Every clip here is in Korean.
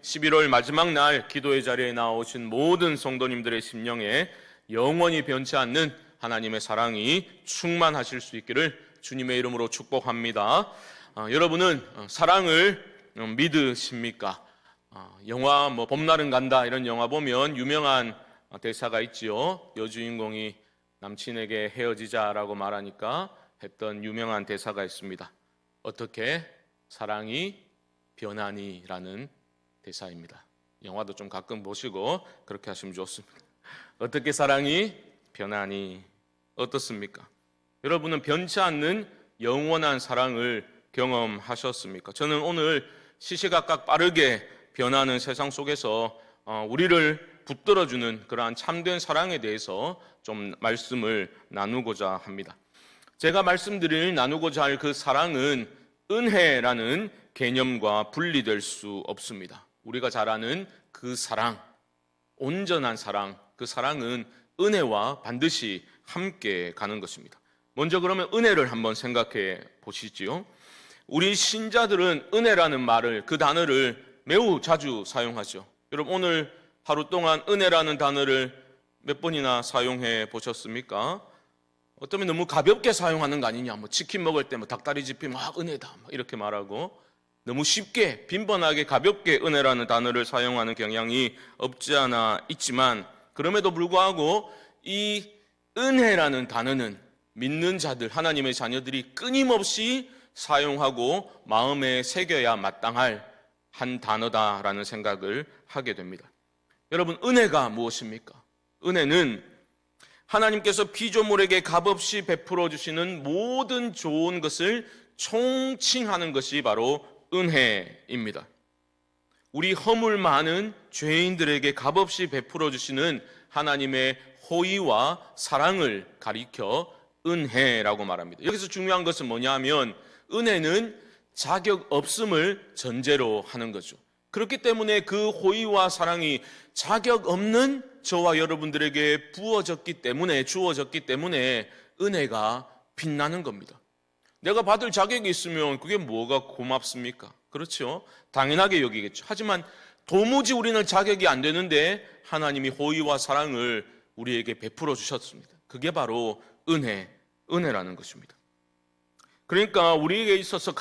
11월 마지막 날 기도의 자리에 나오신 모든 성도님들의 심령에 영원히 변치 않는 하나님의 사랑이 충만하실 수 있기를 주님의 이름으로 축복합니다. 여러분은 사랑을 믿으십니까? 영화 봄날은 간다 이런 영화 보면 유명한 대사가 있지요. 여주인공이 남친에게 헤어지자라고 말하니까 했던 유명한 대사가 있습니다. 어떻게 사랑이 변하니? 라는 대사입니다. 영화도 좀 가끔 보시고 그렇게 하시면 좋습니다. 어떻게 사랑이 변하니? 어떻습니까? 여러분은 변치 않는 영원한 사랑을 경험하셨습니까? 저는 오늘 시시각각 빠르게 변하는 세상 속에서 우리를 붙들어주는 그러한 참된 사랑에 대해서 좀 말씀을 나누고자 합니다. 제가 나누고자 할 그 사랑은 은혜라는 개념과 분리될 수 없습니다. 우리가 잘 아는 그 사랑, 온전한 사랑, 그 사랑은 은혜와 반드시 함께 가는 것입니다. 먼저 그러면 은혜를 한번 생각해 보시지요. 우리 신자들은 은혜라는 말을, 그 단어를 매우 자주 사용하죠. 여러분 오늘 하루 동안 은혜라는 단어를 몇 번이나 사용해 보셨습니까? 어쩌면 너무 가볍게 사용하는 거 아니냐, 치킨 먹을 때 닭다리 집히면 은혜다 이렇게 말하고, 너무 쉽게 빈번하게 가볍게 은혜라는 단어를 사용하는 경향이 없지 않아 있지만, 그럼에도 불구하고 이 은혜라는 단어는 믿는 자들, 하나님의 자녀들이 끊임없이 사용하고 마음에 새겨야 마땅할 한 단어다라는 생각을 하게 됩니다. 여러분, 은혜가 무엇입니까? 은혜는 하나님께서 피조물에게 값없이 베풀어 주시는 모든 좋은 것을 총칭하는 것이 바로 은혜입니다. 우리 허물 많은 죄인들에게 값없이 베풀어 주시는 하나님의 호의와 사랑을 가리켜 은혜라고 말합니다. 여기서 중요한 것은 뭐냐면 은혜는 자격 없음을 전제로 하는 거죠. 그렇기 때문에 그 호의와 사랑이 자격 없는 저와 여러분들에게 주어졌기 때문에 은혜가 빛나는 겁니다. 내가 받을 자격이 있으면 그게 뭐가 고맙습니까? 그렇죠? 당연하게 여기겠죠. 하지만 도무지 우리는 자격이 안 되는데 하나님이 호의와 사랑을 우리에게 베풀어 주셨습니다. 그게 바로 은혜라는 것입니다. 그러니까 우리에게서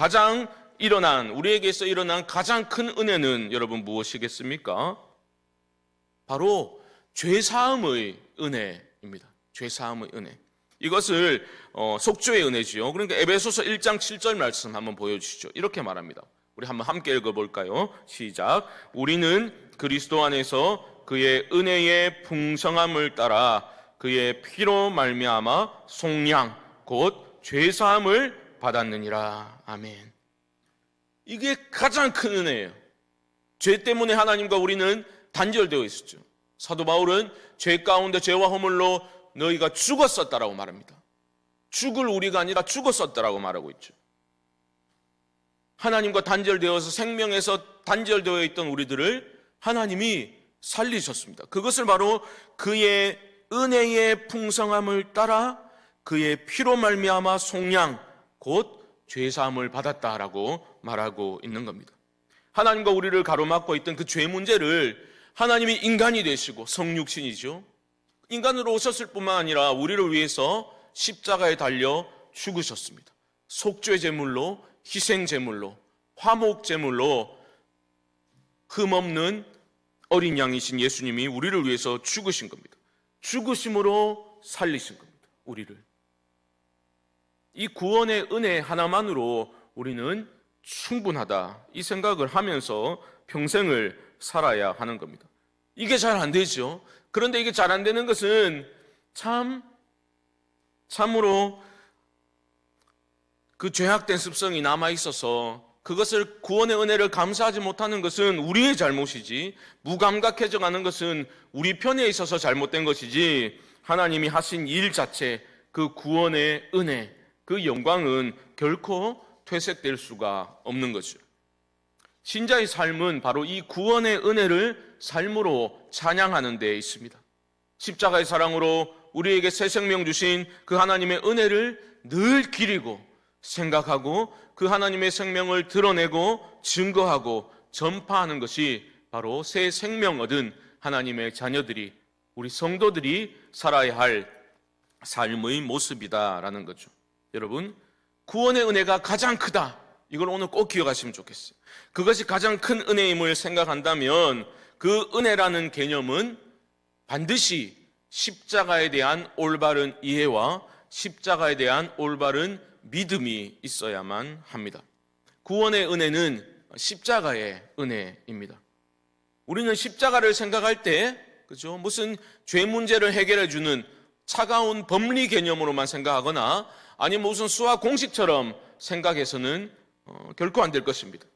일어난 가장 큰 은혜는 여러분 무엇이겠습니까? 바로 죄사함의 은혜입니다. 죄사함의 은혜. 이것을 속죄의 은혜지요. 그러니까 에베소서 1장 7절 말씀 한번 보여주시죠. 이렇게 말합니다. 우리 한번 함께 읽어볼까요? 시작. 우리는 그리스도 안에서 그의 은혜의 풍성함을 따라 그의 피로 말미암아 속량 곧 죄사함을 받았느니라. 아멘. 이게 가장 큰 은혜예요. 죄 때문에 하나님과 우리는 단절되어 있었죠. 사도 바울은 죄 가운데 죄와 허물로 너희가 죽었었다라고 말합니다. 죽을 우리가 아니라 죽었었다라고 말하고 있죠. 하나님과 단절되어서 생명에서 단절되어 있던 우리들을 하나님이 살리셨습니다. 그것을 바로 그의 은혜의 풍성함을 따라 그의 피로 말미암아 속량 곧 죄사함을 받았다라고 말하고 있는 겁니다. 하나님과 우리를 가로막고 있던 그 죄 문제를 하나님이 인간이 되시고 성육신이죠. 인간으로 오셨을 뿐만 아니라 우리를 위해서 십자가에 달려 죽으셨습니다. 속죄 제물로, 희생 제물로, 화목 제물로 흠없는 어린 양이신 예수님이 우리를 위해서 죽으신 겁니다. 죽으심으로 살리신 겁니다. 우리를. 이 구원의 은혜 하나만으로 우리는 충분하다, 이 생각을 하면서 평생을 살아야 하는 겁니다. 이게 잘 안 되죠. 그런데 이게 잘 안 되는 것은 참으로 그 죄악된 습성이 남아 있어서 그것을 구원의 은혜를 감사하지 못하는 것은 우리의 잘못이지, 무감각해져 가는 것은 우리 편에 있어서 잘못된 것이지, 하나님이 하신 일 자체, 그 구원의 은혜, 그 영광은 결코 퇴색될 수가 없는 거죠. 신자의 삶은 바로 이 구원의 은혜를 삶으로 찬양하는 데 있습니다. 십자가의 사랑으로 우리에게 새 생명 주신 그 하나님의 은혜를 늘 기리고 생각하고 그 하나님의 생명을 드러내고 증거하고 전파하는 것이 바로 새 생명 얻은 하나님의 자녀들이, 우리 성도들이 살아야 할 삶의 모습이다라는 거죠. 여러분, 구원의 은혜가 가장 크다. 이걸 오늘 꼭 기억하시면 좋겠어요. 그것이 가장 큰 은혜임을 생각한다면 그 은혜라는 개념은 반드시 십자가에 대한 올바른 이해와 십자가에 대한 올바른 믿음이 있어야만 합니다. 구원의 은혜는 십자가의 은혜입니다. 우리는 십자가를 생각할 때, 그죠? 무슨 죄 문제를 해결해 주는 차가운 법리 개념으로만 생각하거나 아니면 무슨 수학 공식처럼 생각해서는 결코 안 될 것입니다.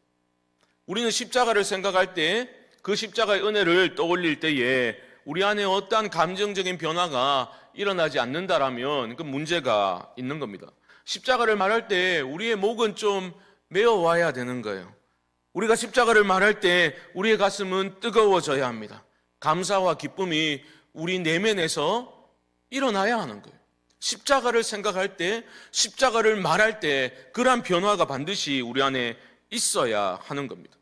우리는 십자가를 생각할 때 그 십자가의 은혜를 떠올릴 때에 우리 안에 어떠한 감정적인 변화가 일어나지 않는다라면 그 문제가 있는 겁니다. 십자가를 말할 때 우리의 목은 좀 메어와야 되는 거예요. 우리가 십자가를 말할 때 우리의 가슴은 뜨거워져야 합니다. 감사와 기쁨이 우리 내면에서 일어나야 하는 거예요. 십자가를 생각할 때, 십자가를 말할 때 그러한 변화가 반드시 우리 안에 있어야 하는 겁니다.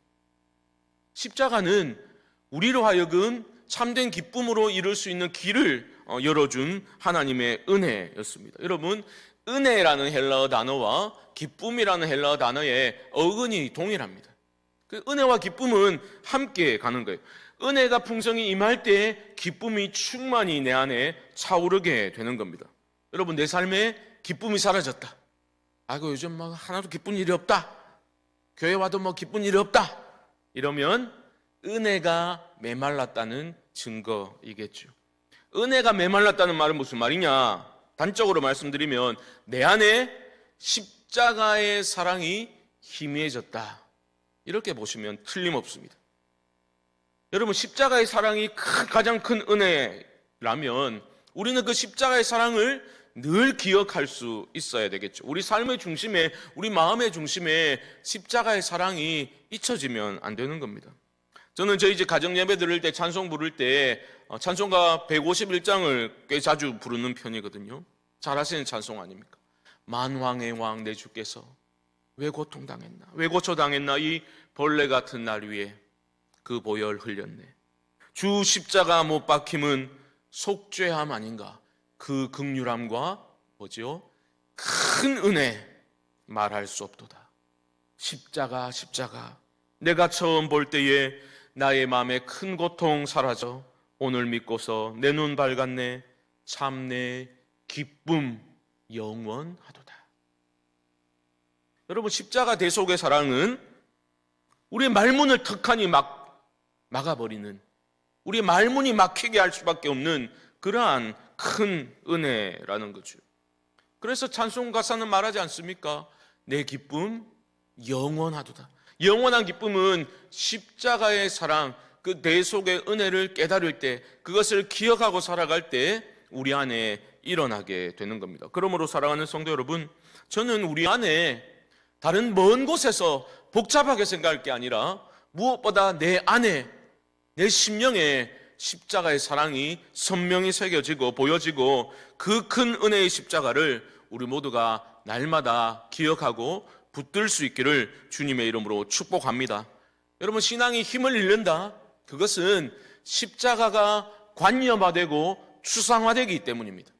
십자가는 우리로 하여금 참된 기쁨으로 이룰 수 있는 길을 열어준 하나님의 은혜였습니다. 여러분, 은혜라는 헬라어 단어와 기쁨이라는 헬라어 단어의 어근이 동일합니다. 그 은혜와 기쁨은 함께 가는 거예요. 은혜가 풍성히 임할 때 기쁨이 충만히 내 안에 차오르게 되는 겁니다. 여러분, 내 삶에 기쁨이 사라졌다. 아이고, 요즘 막 하나도 기쁜 일이 없다. 교회 와도 뭐 기쁜 일이 없다. 이러면 은혜가 메말랐다는 증거이겠죠. 은혜가 메말랐다는 말은 무슨 말이냐? 단적으로 말씀드리면 내 안에 십자가의 사랑이 희미해졌다. 이렇게 보시면 틀림없습니다. 여러분, 십자가의 사랑이 가장 큰 은혜라면 우리는 그 십자가의 사랑을 늘 기억할 수 있어야 되겠죠. 우리 삶의 중심에, 우리 마음의 중심에 십자가의 사랑이 잊혀지면 안 되는 겁니다. 저는 저희 집 가정예배 드릴 때, 찬송 부를 때 찬송가 151장을 꽤 자주 부르는 편이거든요. 잘 아시는 찬송 아닙니까? 만왕의 왕 내 주께서 왜 고통당했나, 왜 고초당했나, 이 벌레 같은 날 위에 그 보혈 흘렸네. 주 십자가 못 박힘은 속죄함 아닌가. 그 긍휼함과 뭐지요? 큰 은혜 말할 수 없도다. 십자가, 십자가. 내가 처음 볼 때에 나의 마음에 큰 고통 사라져 오늘 믿고서 내 눈 밝았네. 참 내 기쁨 영원하도다. 여러분, 십자가 대속의 사랑은 우리의 말문을 턱하니 막아버리는, 우리의 말문이 막히게 할 수밖에 없는 그러한 큰 은혜라는 거죠. 그래서 찬송 가사는 말하지 않습니까? 내 기쁨 영원하도다. 영원한 기쁨은 십자가의 사랑, 그 대속의 은혜를 깨달을 때, 그것을 기억하고 살아갈 때 우리 안에 일어나게 되는 겁니다. 그러므로 사랑하는 성도 여러분, 저는 우리 안에 다른 먼 곳에서 복잡하게 생각할 게 아니라 무엇보다 내 안에, 내 심령에 십자가의 사랑이 선명히 새겨지고 보여지고 그 큰 은혜의 십자가를 우리 모두가 날마다 기억하고 붙들 수 있기를 주님의 이름으로 축복합니다. 여러분, 신앙이 힘을 잃는다. 그것은 십자가가 관념화되고 추상화되기 때문입니다.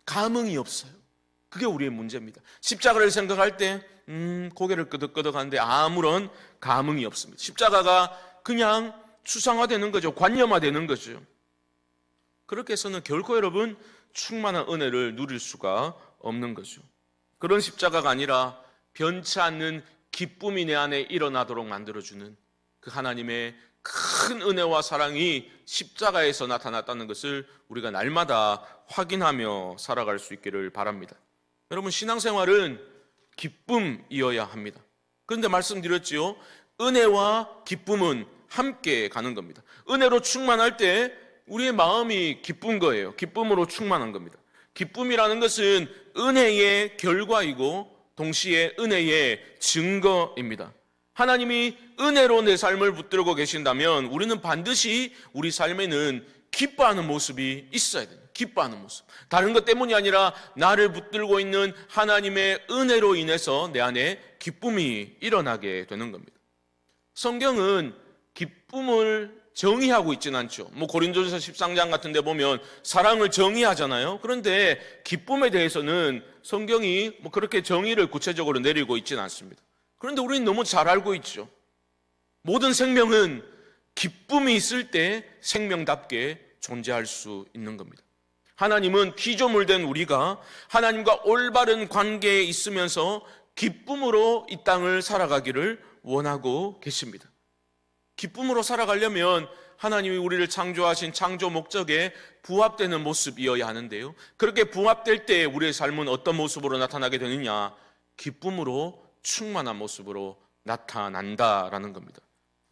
감흥이 없어요. 그게 우리의 문제입니다. 십자가를 생각할 때 고개를 끄덕끄덕하는데 아무런 감흥이 없습니다. 십자가가 그냥 추상화되는 거죠. 관념화되는 거죠. 그렇게 해서는 결코 여러분 충만한 은혜를 누릴 수가 없는 거죠. 그런 십자가가 아니라 변치 않는 기쁨이 내 안에 일어나도록 만들어주는 그 하나님의 큰 은혜와 사랑이 십자가에서 나타났다는 것을 우리가 날마다 확인하며 살아갈 수 있기를 바랍니다. 여러분, 신앙생활은 기쁨이어야 합니다. 그런데 말씀드렸지요, 은혜와 기쁨은 함께 가는 겁니다. 은혜로 충만할 때 우리의 마음이 기쁜 거예요. 기쁨으로 충만한 겁니다. 기쁨이라는 것은 은혜의 결과이고 동시에 은혜의 증거입니다. 하나님이 은혜로 내 삶을 붙들고 계신다면 우리는 반드시 우리 삶에는 기뻐하는 모습이 있어야 돼요. 기뻐하는 모습. 다른 것 때문이 아니라 나를 붙들고 있는 하나님의 은혜로 인해서 내 안에 기쁨이 일어나게 되는 겁니다. 성경은 기쁨을 정의하고 있지는 않죠. 고린도전서 13장 같은 데 보면 사랑을 정의하잖아요. 그런데 기쁨에 대해서는 성경이 그렇게 정의를 구체적으로 내리고 있지는 않습니다. 그런데 우리는 너무 잘 알고 있죠. 모든 생명은 기쁨이 있을 때 생명답게 존재할 수 있는 겁니다. 하나님은 피조물 된 우리가 하나님과 올바른 관계에 있으면서 기쁨으로 이 땅을 살아가기를 원하고 계십니다. 기쁨으로 살아가려면 하나님이 우리를 창조하신 창조 목적에 부합되는 모습이어야 하는데요. 그렇게 부합될 때 우리의 삶은 어떤 모습으로 나타나게 되느냐? 기쁨으로 충만한 모습으로 나타난다라는 겁니다.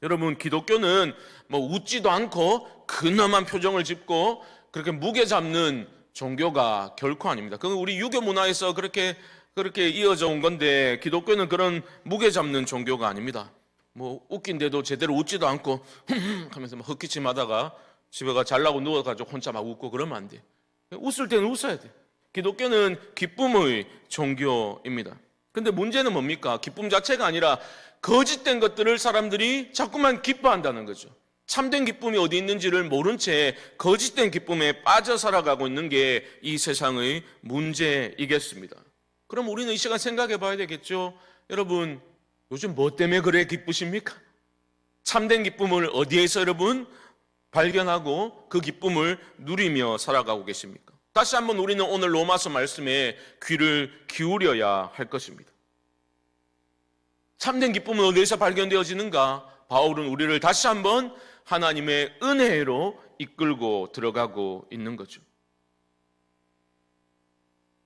여러분, 기독교는 웃지도 않고 근엄한 표정을 짓고 그렇게 무게 잡는 종교가 결코 아닙니다. 그건 우리 유교 문화에서 그렇게 이어져 온 건데, 기독교는 그런 무게 잡는 종교가 아닙니다. 웃긴데도 제대로 웃지도 않고 하면서 헛기침하다가 집에 가 잘라고 누워가지고 혼자 막 웃고 그러면 안 돼. 웃을 때는 웃어야 돼. 기독교는 기쁨의 종교입니다. 근데 문제는 뭡니까? 기쁨 자체가 아니라 거짓된 것들을 사람들이 자꾸만 기뻐한다는 거죠. 참된 기쁨이 어디 있는지를 모른 채 거짓된 기쁨에 빠져 살아가고 있는 게 이 세상의 문제이겠습니다. 그럼 우리는 이 시간 생각해 봐야 되겠죠? 여러분, 요즘 뭐 때문에 그래 기쁘십니까? 참된 기쁨을 어디에서 여러분 발견하고 그 기쁨을 누리며 살아가고 계십니까? 다시 한번 우리는 오늘 로마서 말씀에 귀를 기울여야 할 것입니다. 참된 기쁨은 어디에서 발견되어지는가? 바울은 우리를 다시 한번 하나님의 은혜로 이끌고 들어가고 있는 거죠.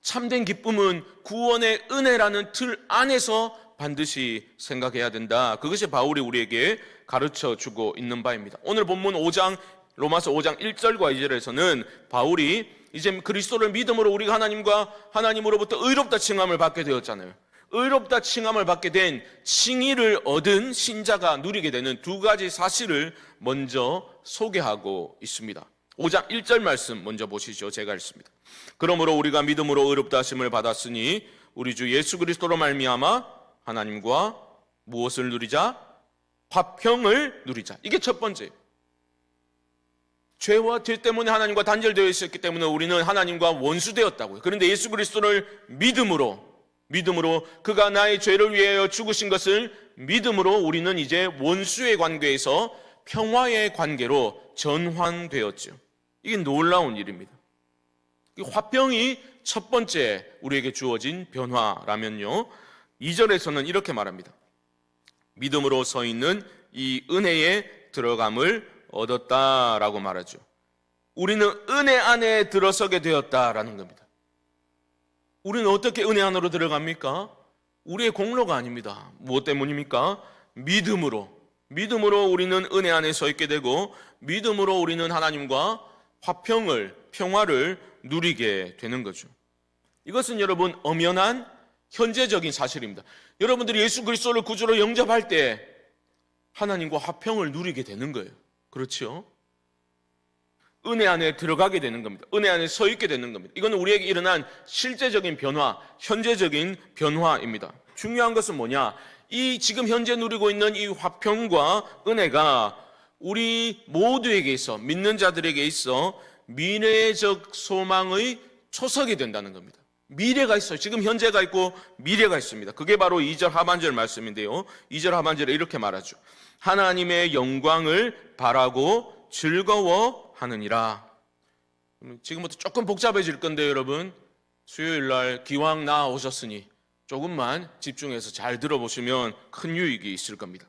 참된 기쁨은 구원의 은혜라는 틀 안에서 반드시 생각해야 된다. 그것이 바울이 우리에게 가르쳐주고 있는 바입니다. 오늘 본문 로마서 5장 1절과 2절에서는 바울이 이제 그리스도를 믿음으로 우리가 하나님으로부터 의롭다 칭함을 받게 되었잖아요. 의롭다 칭함을 받게 된 칭의를 얻은 신자가 누리게 되는 두 가지 사실을 먼저 소개하고 있습니다. 5장 1절 말씀 먼저 보시죠. 제가 읽습니다. 그러므로 우리가 믿음으로 의롭다 하심을 받았으니 우리 주 예수 그리스도로 말미암아 하나님과 무엇을 누리자? 화평을 누리자. 이게 첫 번째예요. 죄와 죄 때문에 하나님과 단절되어 있었기 때문에 우리는 하나님과 원수되었다고요. 그런데 예수 그리스도를 믿음으로 그가 나의 죄를 위하여 죽으신 것을 믿음으로 우리는 이제 원수의 관계에서 평화의 관계로 전환되었죠. 이게 놀라운 일입니다. 화평이 첫 번째 우리에게 주어진 변화라면요, 2절에서는 이렇게 말합니다. 믿음으로 서 있는 이 은혜에 들어감을 얻었다라고 말하죠. 우리는 은혜 안에 들어서게 되었다라는 겁니다. 우리는 어떻게 은혜 안으로 들어갑니까? 우리의 공로가 아닙니다. 무엇 때문입니까? 믿음으로 우리는 은혜 안에 서 있게 되고, 믿음으로 우리는 하나님과 평화를 누리게 되는 거죠. 이것은 여러분 엄연한 현재적인 사실입니다. 여러분들이 예수 그리스도를 구주로 영접할 때 하나님과 화평을 누리게 되는 거예요. 그렇죠? 은혜 안에 들어가게 되는 겁니다. 은혜 안에 서 있게 되는 겁니다. 이건 우리에게 일어난 실제적인 변화, 현재적인 변화입니다. 중요한 것은 뭐냐? 이 지금 현재 누리고 있는 이 화평과 은혜가 우리 모두에게 있어, 믿는 자들에게 있어 미래적 소망의 초석이 된다는 겁니다. 미래가 있어요. 지금 현재가 있고 미래가 있습니다. 그게 바로 2절 하반절 말씀인데요. 2절 하반절에 이렇게 말하죠. 하나님의 영광을 바라고 즐거워하느니라. 지금부터 조금 복잡해질 건데 여러분, 수요일 날 기왕 나오셨으니 조금만 집중해서 잘 들어보시면 큰 유익이 있을 겁니다.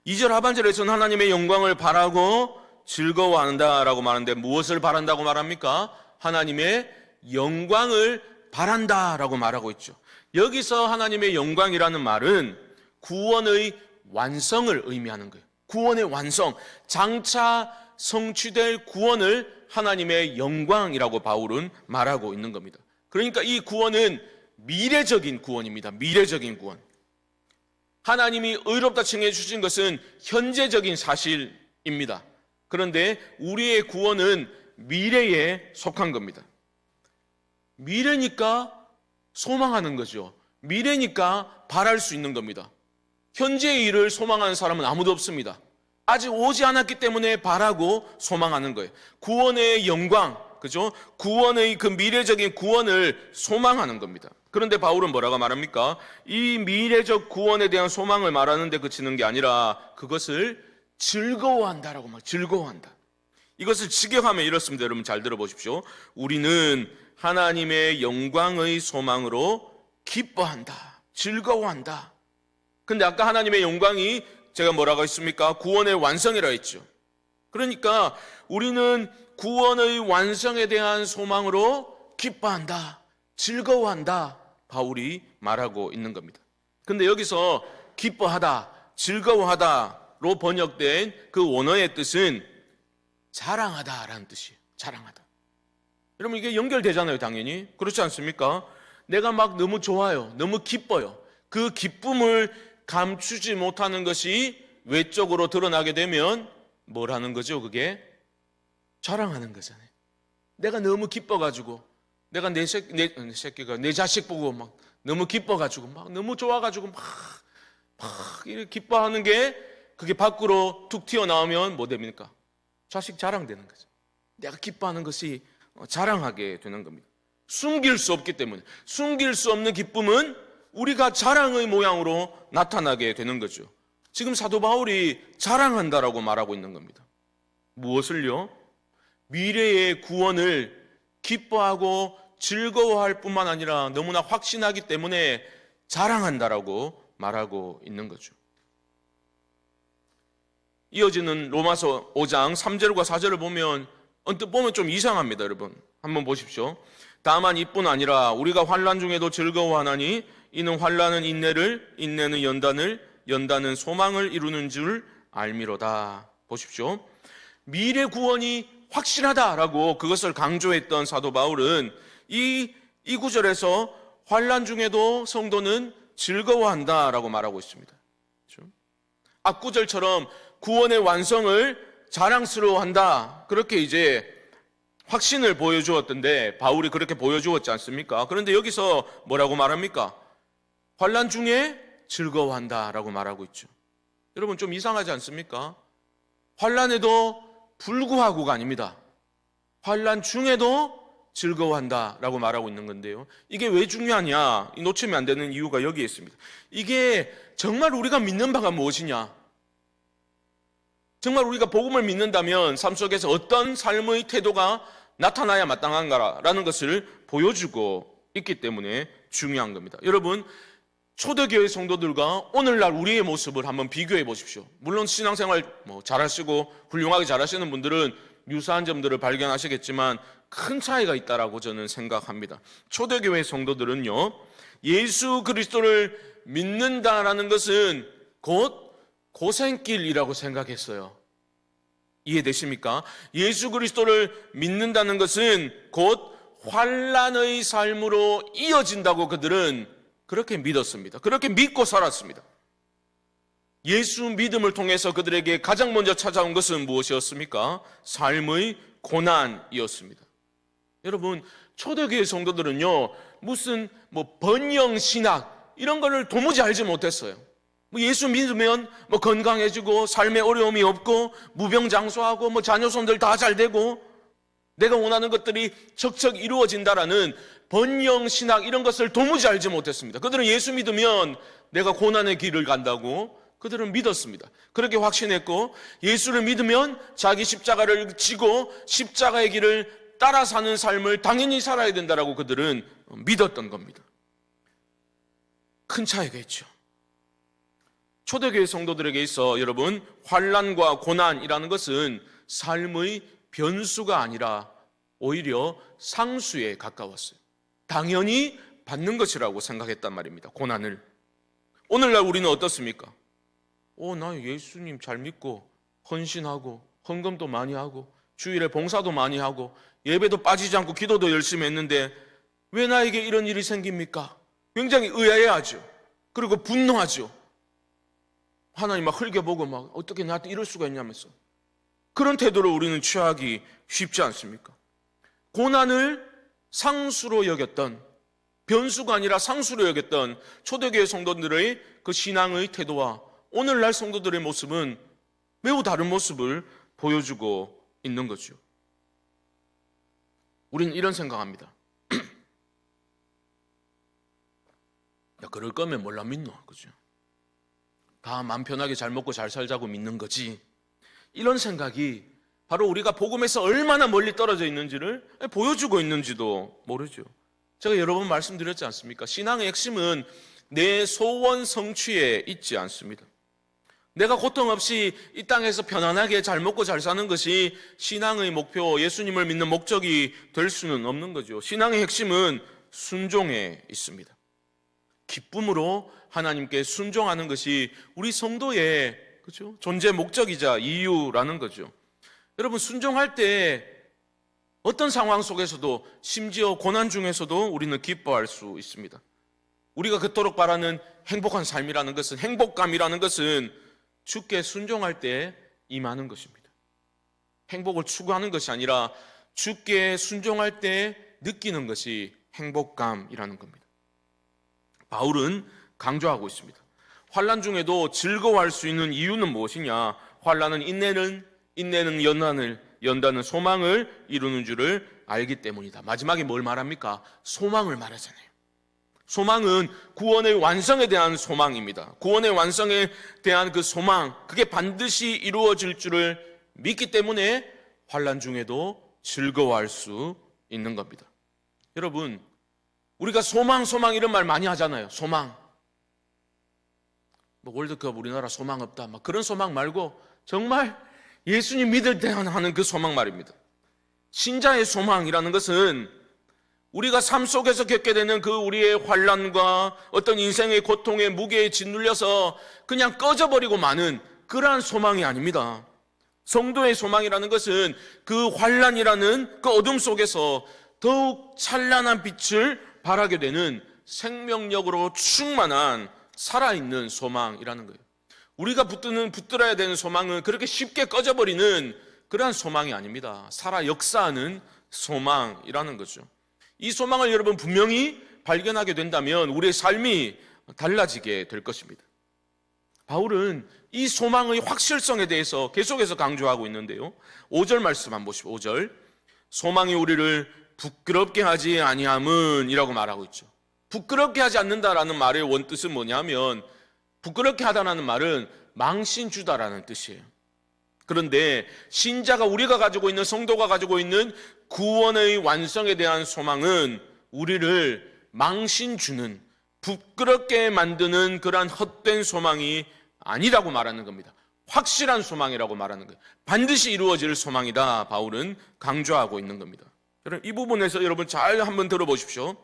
2절 하반절에서는 하나님의 영광을 바라고 즐거워한다라고 말하는데 무엇을 바란다고 말합니까? 하나님의 영광을 바란다라고 말하고 있죠. 여기서 하나님의 영광이라는 말은 구원의 완성을 의미하는 거예요. 구원의 완성, 장차 성취될 구원을 하나님의 영광이라고 바울은 말하고 있는 겁니다. 그러니까 이 구원은 미래적인 구원입니다. 미래적인 구원. 하나님이 의롭다 칭해 주신 것은 현재적인 사실입니다. 그런데 우리의 구원은 미래에 속한 겁니다. 미래니까 소망하는 거죠. 미래니까 바랄 수 있는 겁니다. 현재의 일을 소망하는 사람은 아무도 없습니다. 아직 오지 않았기 때문에 바라고 소망하는 거예요. 구원의 영광, 그죠? 구원의 그 미래적인 구원을 소망하는 겁니다. 그런데 바울은 뭐라고 말합니까? 이 미래적 구원에 대한 소망을 말하는데 그치는 게 아니라 그것을 즐거워한다라고 말, 즐거워한다. 이것을 직역하면 이렇습니다. 여러분 잘 들어보십시오. 우리는 하나님의 영광의 소망으로 기뻐한다, 즐거워한다. 근데 아까 하나님의 영광이 제가 뭐라고 했습니까? 구원의 완성이라 했죠. 그러니까 우리는 구원의 완성에 대한 소망으로 기뻐한다, 즐거워한다, 바울이 말하고 있는 겁니다. 근데 여기서 기뻐하다, 즐거워하다로 번역된 그 원어의 뜻은 자랑하다라는 뜻이에요. 자랑하다. 여러분 이게 연결되잖아요, 당연히. 그렇지 않습니까? 내가 막 너무 좋아요, 너무 기뻐요. 그 기쁨을 감추지 못하는 것이 외적으로 드러나게 되면 뭘 하는 거죠? 그게 자랑하는 거잖아요. 내가 너무 기뻐가지고, 내가 내 자식 보고 막 너무 기뻐가지고, 막 너무 좋아가지고 막 이렇게 기뻐하는 게 그게 밖으로 툭 튀어나오면 뭐 됩니까? 자식 자랑되는 거죠. 내가 기뻐하는 것이 자랑하게 되는 겁니다. 숨길 수 없기 때문에, 숨길 수 없는 기쁨은 우리가 자랑의 모양으로 나타나게 되는 거죠. 지금 사도 바울이 자랑한다라고 말하고 있는 겁니다. 무엇을요? 미래의 구원을 기뻐하고 즐거워할 뿐만 아니라 너무나 확신하기 때문에 자랑한다라고 말하고 있는 거죠. 이어지는 로마서 5장 3절과 4절을 보면 언뜻 보면 좀 이상합니다. 여러분 한번 보십시오. 다만 이뿐 아니라 우리가 환난 중에도 즐거워하나니 이는 환난은 인내를, 인내는 연단을, 연단은 소망을 이루는 줄 알미로다. 보십시오. 미래 구원이 확실하다라고 그것을 강조했던 사도 바울은 이 구절에서 환난 중에도 성도는 즐거워한다라고 말하고 있습니다. 그렇죠? 앞구절처럼 구원의 완성을 자랑스러워한다, 그렇게 이제 확신을 보여주었던데 바울이 그렇게 보여주었지 않습니까? 그런데 여기서 뭐라고 말합니까? 환난 중에 즐거워한다라고 말하고 있죠. 여러분 좀 이상하지 않습니까? 환난에도 불구하고가 아닙니다. 환난 중에도 즐거워한다라고 말하고 있는 건데요. 이게 왜 중요하냐? 놓치면 안 되는 이유가 여기에 있습니다. 이게 정말 우리가 믿는 바가 무엇이냐? 정말 우리가 복음을 믿는다면 삶 속에서 어떤 삶의 태도가 나타나야 마땅한가라는 것을 보여주고 있기 때문에 중요한 겁니다. 여러분 초대교회 성도들과 오늘날 우리의 모습을 한번 비교해 보십시오. 물론 신앙생활 잘하시고 훌륭하게 잘하시는 분들은 유사한 점들을 발견하시겠지만 큰 차이가 있다라고 저는 생각합니다. 초대교회 성도들은요, 예수 그리스도를 믿는다라는 것은 곧 고생길이라고 생각했어요. 이해되십니까? 예수 그리스도를 믿는다는 것은 곧 환난의 삶으로 이어진다고 그들은 그렇게 믿었습니다. 그렇게 믿고 살았습니다. 예수 믿음을 통해서 그들에게 가장 먼저 찾아온 것은 무엇이었습니까? 삶의 고난이었습니다. 여러분 초대교회 성도들은요, 무슨 번영 신학 이런 거를 도무지 알지 못했어요. 예수 믿으면 건강해지고 삶에 어려움이 없고 무병장수하고 자녀손들 다 잘 되고 내가 원하는 것들이 척척 이루어진다라는 번영 신학 이런 것을 도무지 알지 못했습니다. 그들은 예수 믿으면 내가 고난의 길을 간다고 그들은 믿었습니다. 그렇게 확신했고 예수를 믿으면 자기 십자가를 지고 십자가의 길을 따라 사는 삶을 당연히 살아야 된다라고 그들은 믿었던 겁니다. 큰 차이가 있죠. 초대교회 성도들에게 있어 여러분 환난과 고난이라는 것은 삶의 변수가 아니라 오히려 상수에 가까웠어요. 당연히 받는 것이라고 생각했단 말입니다. 고난을. 오늘날 우리는 어떻습니까? 나 예수님 잘 믿고 헌신하고 헌금도 많이 하고 주일에 봉사도 많이 하고 예배도 빠지지 않고 기도도 열심히 했는데 왜 나에게 이런 일이 생깁니까? 굉장히 의아해하죠. 그리고 분노하죠. 하나님 막 흘겨보고 막 어떻게 나한테 이럴 수가 있냐면서 그런 태도를 우리는 취하기 쉽지 않습니까? 고난을 상수로 여겼던, 변수가 아니라 상수로 여겼던 초대교회 성도들의 그 신앙의 태도와 오늘날 성도들의 모습은 매우 다른 모습을 보여주고 있는 거죠. 우리는 이런 생각합니다. 야, 그럴 거면 몰라 믿노, 그죠? 다 마음 편하게 잘 먹고 잘 살자고 믿는 거지. 이런 생각이 바로 우리가 복음에서 얼마나 멀리 떨어져 있는지를 보여주고 있는지도 모르죠. 제가 여러 번 말씀드렸지 않습니까? 신앙의 핵심은 내 소원 성취에 있지 않습니다. 내가 고통 없이 이 땅에서 편안하게 잘 먹고 잘 사는 것이 신앙의 목표, 예수님을 믿는 목적이 될 수는 없는 거죠. 신앙의 핵심은 순종에 있습니다. 기쁨으로 하나님께 순종하는 것이 우리 성도의 그렇죠? 존재 목적이자 이유라는 거죠. 여러분, 순종할 때 어떤 상황 속에서도, 심지어 고난 중에서도 우리는 기뻐할 수 있습니다. 우리가 그토록 바라는 행복한 삶이라는 것은, 행복감이라는 것은 주께 순종할 때 임하는 것입니다. 행복을 추구하는 것이 아니라 주께 순종할 때 느끼는 것이 행복감이라는 겁니다. 바울은 강조하고 있습니다. 환난 중에도 즐거워할 수 있는 이유는 무엇이냐? 환난은 인내는 연단은 소망을 이루는 줄을 알기 때문이다. 마지막에 뭘 말합니까? 소망을 말하잖아요. 소망은 구원의 완성에 대한 소망입니다. 구원의 완성에 대한 그 소망, 그게 반드시 이루어질 줄을 믿기 때문에 환난 중에도 즐거워할 수 있는 겁니다. 여러분, 우리가 소망 이런 말 많이 하잖아요. 소망. 뭐 월드컵 우리나라 소망 없다. 막 그런 소망 말고 정말 예수님 믿을 때 하는 그 소망 말입니다. 신자의 소망이라는 것은 우리가 삶 속에서 겪게 되는 그 우리의 환난과 어떤 인생의 고통의 무게에 짓눌려서 그냥 꺼져버리고 마는 그러한 소망이 아닙니다. 성도의 소망이라는 것은 그 환난이라는 그 어둠 속에서 더욱 찬란한 빛을 발하게 되는 생명력으로 충만한 살아있는 소망이라는 거예요. 우리가 붙들어야 되는 소망은 그렇게 쉽게 꺼져버리는 그러한 소망이 아닙니다. 살아 역사하는 소망이라는 거죠. 이 소망을 여러분 분명히 발견하게 된다면 우리의 삶이 달라지게 될 것입니다. 바울은 이 소망의 확실성에 대해서 계속해서 강조하고 있는데요. 5절 말씀 한번 보시죠. 5절. 소망이 우리를 부끄럽게 하지 아니함은 이라고 말하고 있죠. 부끄럽게 하지 않는다라는 말의 원뜻은 뭐냐면, 부끄럽게 하다라는 말은 망신 주다라는 뜻이에요. 그런데 신자가, 우리가 가지고 있는, 성도가 가지고 있는 구원의 완성에 대한 소망은 우리를 망신 주는, 부끄럽게 만드는 그러한 헛된 소망이 아니라고 말하는 겁니다. 확실한 소망이라고 말하는 거예요. 반드시 이루어질 소망이다, 바울은 강조하고 있는 겁니다. 여러분, 이 부분에서 여러분 잘 한번 들어보십시오.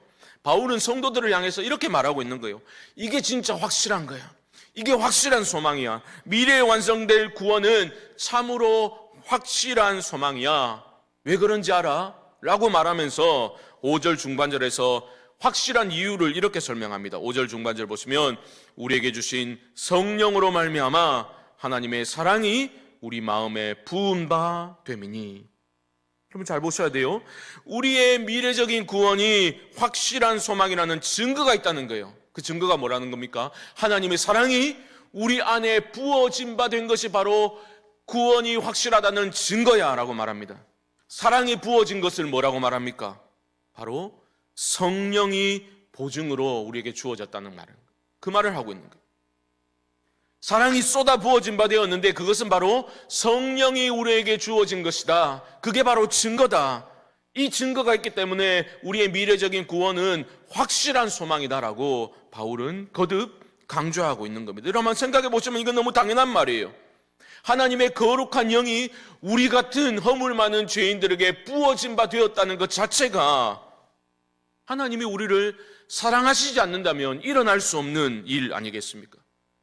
바울은 성도들을 향해서 이렇게 말하고 있는 거예요. 이게 진짜 확실한 거야. 이게 확실한 소망이야. 미래에 완성될 구원은 참으로 확실한 소망이야. 왜 그런지 알아? 라고 말하면서 5절 중반절에서 확실한 이유를 이렇게 설명합니다. 5절 중반절 보시면 우리에게 주신 성령으로 말미암아 하나님의 사랑이 우리 마음에 부은 바 됨이니. 여러분 잘 보셔야 돼요. 우리의 미래적인 구원이 확실한 소망이라는 증거가 있다는 거예요. 그 증거가 뭐라는 겁니까? 하나님의 사랑이 우리 안에 부어진 바 된 것이 바로 구원이 확실하다는 증거야 라고 말합니다. 사랑이 부어진 것을 뭐라고 말합니까? 바로 성령이 보증으로 우리에게 주어졌다는 말을, 그 말을 하고 있는 거예요. 사랑이 쏟아 부어진 바 되었는데 그것은 바로 성령이 우리에게 주어진 것이다. 그게 바로 증거다. 이 증거가 있기 때문에 우리의 미래적인 구원은 확실한 소망이다라고 바울은 거듭 강조하고 있는 겁니다. 여러분 생각해 보시면 이건 너무 당연한 말이에요. 하나님의 거룩한 영이 우리 같은 허물 많은 죄인들에게 부어진 바 되었다는 것 자체가 하나님이 우리를 사랑하시지 않는다면 일어날 수 없는 일 아니겠습니까?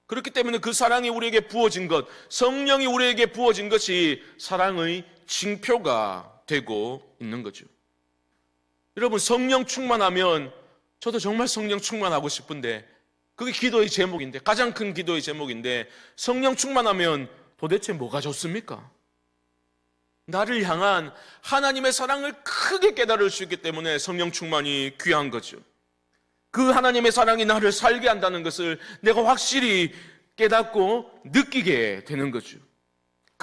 그렇기 때문에 그 사랑이 우리에게 부어진 것, 성령이 우리에게 부어진 것이 사랑의 징표가 되고 있는 거죠. 여러분 성령 충만하면, 저도 정말 성령 충만하고 싶은데 그게 기도의 제목인데, 가장 큰 기도의 제목인데, 성령 충만하면 도대체 뭐가 좋습니까? 나를 향한 하나님의 사랑을 크게 깨달을 수 있기 때문에 성령 충만이 귀한 거죠. 그 하나님의 사랑이 나를 살게 한다는 것을 내가 확실히 깨닫고 느끼게 되는 거죠.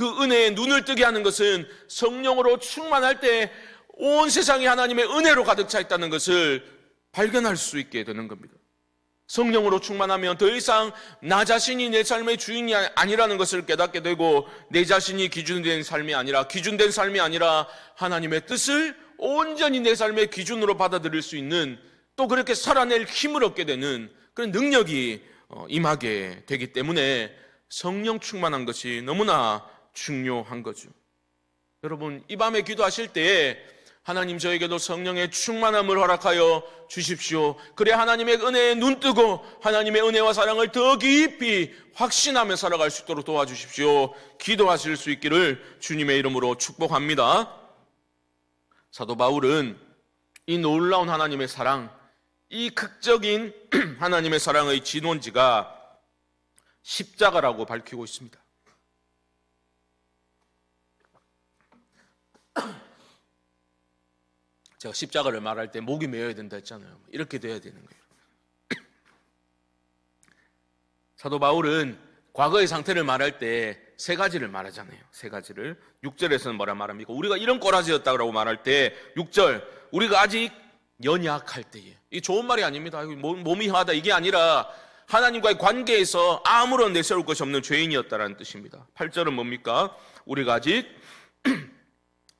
그 은혜에 눈을 뜨게 하는 것은 성령으로 충만할 때 온 세상이 하나님의 은혜로 가득 차 있다는 것을 발견할 수 있게 되는 겁니다. 성령으로 충만하면 더 이상 나 자신이 내 삶의 주인이 아니라는 것을 깨닫게 되고, 내 자신이 기준된 삶이 아니라, 기준된 삶이 아니라 하나님의 뜻을 온전히 내 삶의 기준으로 받아들일 수 있는, 또 그렇게 살아낼 힘을 얻게 되는 그런 능력이 임하게 되기 때문에 성령 충만한 것이 너무나 중요한 거죠. 여러분, 이 밤에 기도하실 때에 하나님, 저에게도 성령의 충만함을 허락하여 주십시오. 그래 하나님의 은혜에 눈뜨고 하나님의 은혜와 사랑을 더 깊이 확신하며 살아갈 수 있도록 도와주십시오. 기도하실 수 있기를 주님의 이름으로 축복합니다. 사도 바울은 이 놀라운 하나님의 사랑, 이 극적인 하나님의 사랑의 진원지가 십자가라고 밝히고 있습니다. 제가 십자가를 말할 때 목이 메어야 된다 했잖아요. 이렇게 돼야 되는 거예요. 사도 바울은 과거의 상태를 말할 때 세 가지를 말하잖아요. 세 가지를. 6절에서는 뭐라 말합니까? 우리가 이런 꼬라지였다고 말할 때 6절, 우리가 아직 연약할 때에. 이게 좋은 말이 아닙니다. 몸이 하다 이게 아니라 하나님과의 관계에서 아무런 내세울 것이 없는 죄인이었다라는 뜻입니다. 8절은 뭡니까? 우리가 아직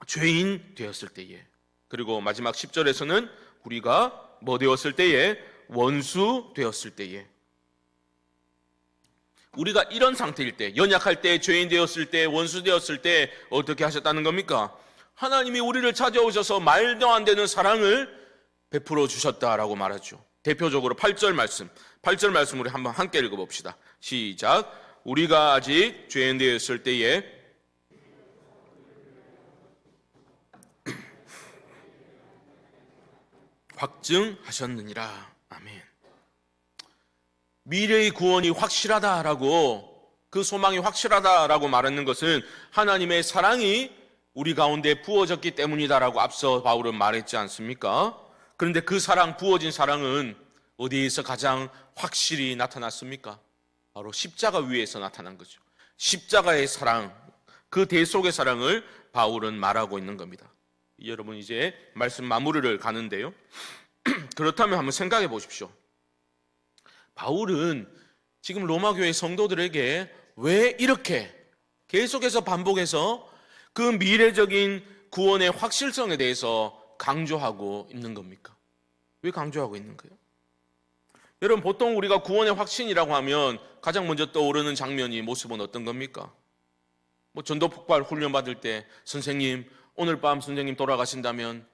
죄인 되었을 때에. 그리고 마지막 10절에서는 우리가 뭐 되었을 때에? 원수 되었을 때에. 우리가 이런 상태일 때, 연약할 때, 죄인 되었을 때, 원수 되었을 때 어떻게 하셨다는 겁니까? 하나님이 우리를 찾아오셔서 말도 안 되는 사랑을 베풀어 주셨다라고 말하죠. 대표적으로 8절 말씀 우리 한번 함께 읽어봅시다. 시작. 우리가 아직 죄인 되었을 때에 확증하셨느니라. 아멘. 미래의 구원이 확실하다라고, 그 소망이 확실하다라고 말하는 것은 하나님의 사랑이 우리 가운데 부어졌기 때문이다라고 앞서 바울은 말했지 않습니까? 그런데 그 사랑, 부어진 사랑은 어디에서 가장 확실히 나타났습니까? 바로 십자가 위에서 나타난 거죠. 십자가의 사랑, 그 대속의 사랑을 바울은 말하고 있는 겁니다. 여러분, 이제 말씀 마무리를 가는데요. 그렇다면 한번 생각해 보십시오. 바울은 지금 로마 교회 성도들에게 왜 이렇게 계속해서 반복해서 그 미래적인 구원의 확실성에 대해서 강조하고 있는 겁니까? 왜 강조하고 있는 거예요? 여러분, 보통 우리가 구원의 확신이라고 하면 가장 먼저 떠오르는 장면이, 모습은 어떤 겁니까? 전도 폭발 훈련 받을 때, 선생님, 오늘 밤 선생님 돌아가신다면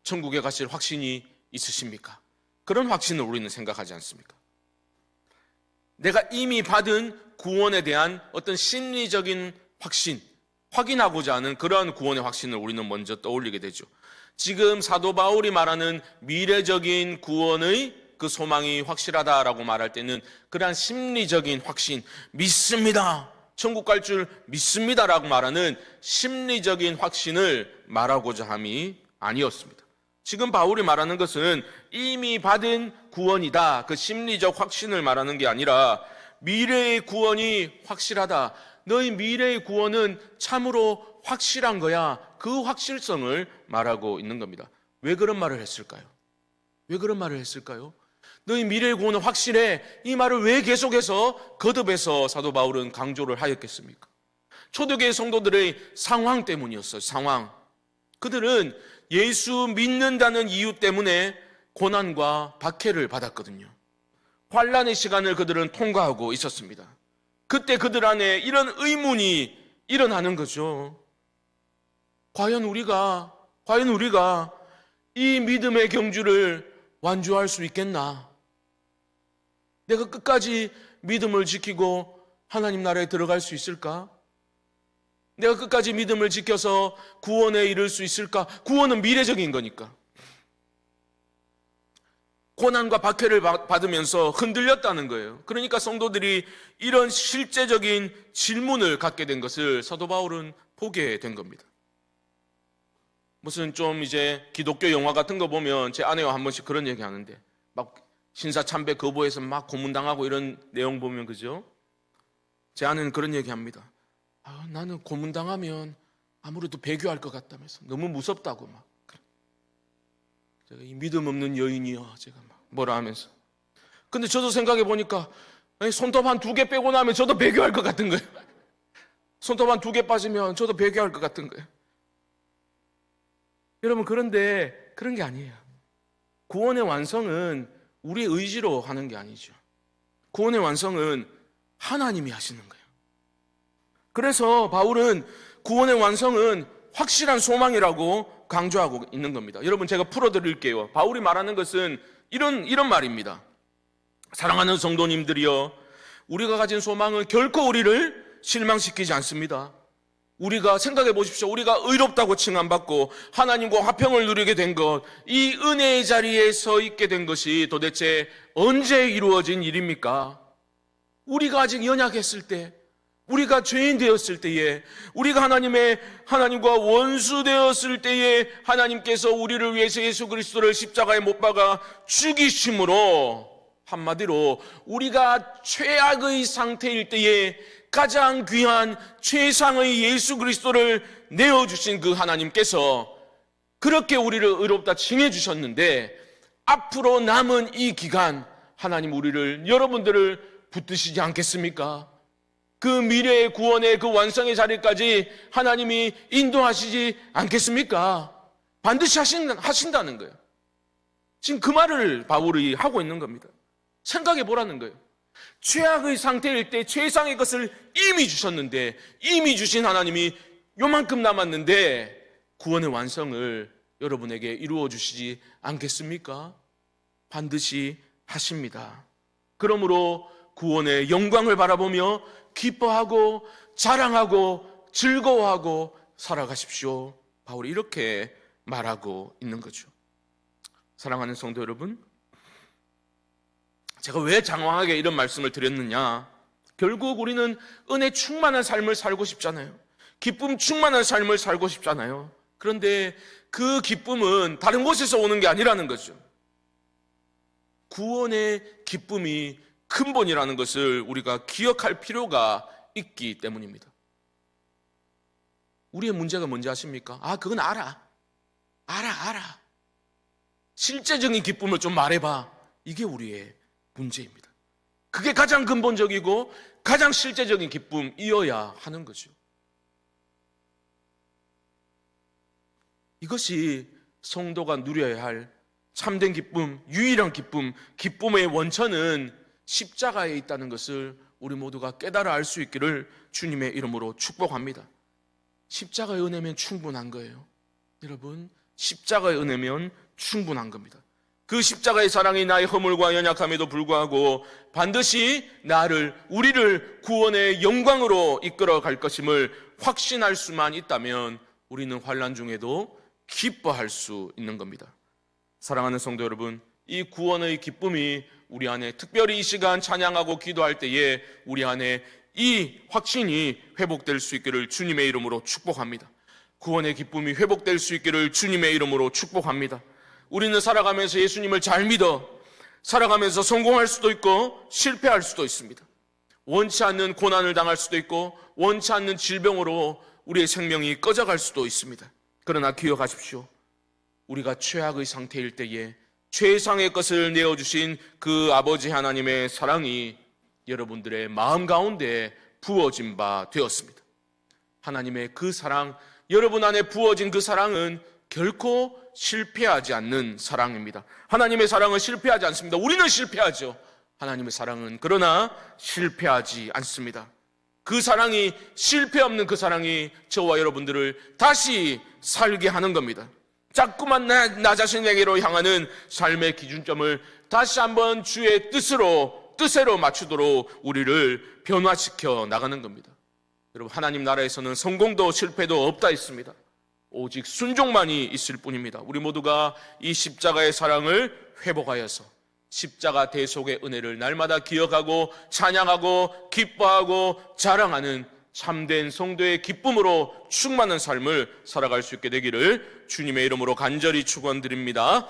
천국에 가실 확신이 있으십니까? 그런 확신을 우리는 생각하지 않습니까? 내가 이미 받은 구원에 대한 어떤 심리적인 확신, 확인하고자 하는 그러한 구원의 확신을 우리는 먼저 떠올리게 되죠. 지금 사도 바울이 말하는 미래적인 구원의 그 소망이 확실하다라고 말할 때는 그러한 심리적인 확신, 믿습니다, 천국 갈 줄 믿습니다라고 말하는 심리적인 확신을 말하고자 함이 아니었습니다. 지금 바울이 말하는 것은 이미 받은 구원이다, 그 심리적 확신을 말하는 게 아니라 미래의 구원이 확실하다, 너희 미래의 구원은 참으로 확실한 거야, 그 확실성을 말하고 있는 겁니다. 왜 그런 말을 했을까요? 왜 그런 말을 했을까요? 너희 미래의 구원은 확실해, 이 말을 왜 계속해서 거듭해서 사도 바울은 강조를 하였겠습니까? 초대교회 성도들의 상황 때문이었어요. 상황. 그들은 예수 믿는다는 이유 때문에 고난과 박해를 받았거든요. 환난의 시간을 그들은 통과하고 있었습니다. 그때 그들 안에 이런 의문이 일어나는 거죠. 과연 우리가 이 믿음의 경주를 완주할 수 있겠나? 내가 끝까지 믿음을 지키고 하나님 나라에 들어갈 수 있을까? 내가 끝까지 믿음을 지켜서 구원에 이를 수 있을까? 구원은 미래적인 거니까. 고난과 박해를 받으면서 흔들렸다는 거예요. 그러니까 성도들이 이런 실제적인 질문을 갖게 된 것을 사도 바울은 보게 된 겁니다. 무슨 좀 이제 기독교 영화 같은 거 보면 제 아내와 한 번씩 그런 얘기 하는데, 막 신사 참배 거부해서 막 고문당하고 이런 내용 보면, 그죠? 제 아내는 그런 얘기 합니다. 나는 고문당하면 아무래도 배교할 것 같다면서 너무 무섭다고 막. 제가 이 믿음 없는 여인이요, 제가 막 뭐라 하면서. 근데 저도 생각해 보니까 손톱 한 2개 빼고 나면 저도 배교할 것 같은 거예요. 손톱 한 2개 빠지면 저도 배교할 것 같은 거예요. 여러분, 그런데 그런 게 아니에요. 구원의 완성은 우리의 의지로 하는 게 아니죠. 구원의 완성은 하나님이 하시는 거예요. 그래서 바울은 구원의 완성은 확실한 소망이라고 강조하고 있는 겁니다. 여러분, 제가 풀어드릴게요. 바울이 말하는 것은 이런 말입니다. 사랑하는 성도님들이여, 우리가 가진 소망은 결코 우리를 실망시키지 않습니다. 우리가 생각해 보십시오. 우리가 의롭다고 칭함받고 하나님과 화평을 누리게 된 것, 이 은혜의 자리에 서 있게 된 것이 도대체 언제 이루어진 일입니까? 우리가 아직 연약했을 때, 우리가 죄인 되었을 때에, 우리가 하나님과 원수 되었을 때에 하나님께서 우리를 위해서 예수 그리스도를 십자가에 못 박아 죽이심으로, 한마디로 우리가 최악의 상태일 때에 가장 귀한 최상의 예수 그리스도를 내어주신 그 하나님께서 그렇게 우리를 의롭다 칭해 주셨는데, 앞으로 남은 이 기간 하나님 우리를, 여러분들을 붙드시지 않겠습니까? 그 미래의 구원의 그 완성의 자리까지 하나님이 인도하시지 않겠습니까? 반드시 하신다는 거예요. 지금 그 말을 바울이 하고 있는 겁니다. 생각해 보라는 거예요. 최악의 상태일 때 최상의 것을 이미 주셨는데, 이미 주신 하나님이 요만큼 남았는데 구원의 완성을 여러분에게 이루어 주시지 않겠습니까? 반드시 하십니다. 그러므로 구원의 영광을 바라보며 기뻐하고 자랑하고 즐거워하고 살아가십시오. 바울이 이렇게 말하고 있는 거죠. 사랑하는 성도 여러분, 제가 왜 장황하게 이런 말씀을 드렸느냐? 결국 우리는 은혜 충만한 삶을 살고 싶잖아요. 기쁨 충만한 삶을 살고 싶잖아요. 그런데 그 기쁨은 다른 곳에서 오는 게 아니라는 거죠. 구원의 기쁨이 근본이라는 것을 우리가 기억할 필요가 있기 때문입니다. 우리의 문제가 뭔지 아십니까? 그건 알아. 실제적인 기쁨을 좀 말해봐. 이게 우리의 문제입니다. 그게 가장 근본적이고 가장 실제적인 기쁨이어야 하는 거죠. 이것이 성도가 누려야 할 참된 기쁨, 유일한 기쁨, 기쁨의 원천은 십자가에 있다는 것을 우리 모두가 깨달아 알 수 있기를 주님의 이름으로 축복합니다. 십자가의 은혜면 충분한 거예요. 여러분, 십자가의 은혜면 충분한 겁니다. 그 십자가의 사랑이 나의 허물과 연약함에도 불구하고 반드시 우리를 구원의 영광으로 이끌어 갈 것임을 확신할 수만 있다면 우리는 환난 중에도 기뻐할 수 있는 겁니다. 사랑하는 성도 여러분, 이 구원의 기쁨이 우리 안에, 특별히 이 시간 찬양하고 기도할 때에 우리 안에 이 확신이 회복될 수 있기를 주님의 이름으로 축복합니다. 구원의 기쁨이 회복될 수 있기를 주님의 이름으로 축복합니다. 우리는 살아가면서 예수님을 잘 믿어 살아가면서 성공할 수도 있고 실패할 수도 있습니다. 원치 않는 고난을 당할 수도 있고 원치 않는 질병으로 우리의 생명이 꺼져갈 수도 있습니다. 그러나 기억하십시오. 우리가 최악의 상태일 때에 최상의 것을 내어주신 그 아버지 하나님의 사랑이 여러분들의 마음 가운데 부어진 바 되었습니다. 하나님의 그 사랑, 여러분 안에 부어진 그 사랑은 결코 실패하지 않는 사랑입니다. 하나님의 사랑은 실패하지 않습니다. 우리는 실패하죠. 하나님의 사랑은 그러나 실패하지 않습니다. 그 사랑이, 실패 없는 그 사랑이 저와 여러분들을 다시 살게 하는 겁니다. 자꾸만 나 자신에게로 향하는 삶의 기준점을 다시 한번 주의 뜻대로 맞추도록 우리를 변화시켜 나가는 겁니다. 여러분, 하나님 나라에서는 성공도 실패도 없다 했습니다. 오직 순종만이 있을 뿐입니다. 우리 모두가 이 십자가의 사랑을 회복하여서 십자가 대속의 은혜를 날마다 기억하고 찬양하고 기뻐하고 자랑하는 참된 성도의 기쁨으로 충만한 삶을 살아갈 수 있게 되기를 주님의 이름으로 간절히 축원드립니다.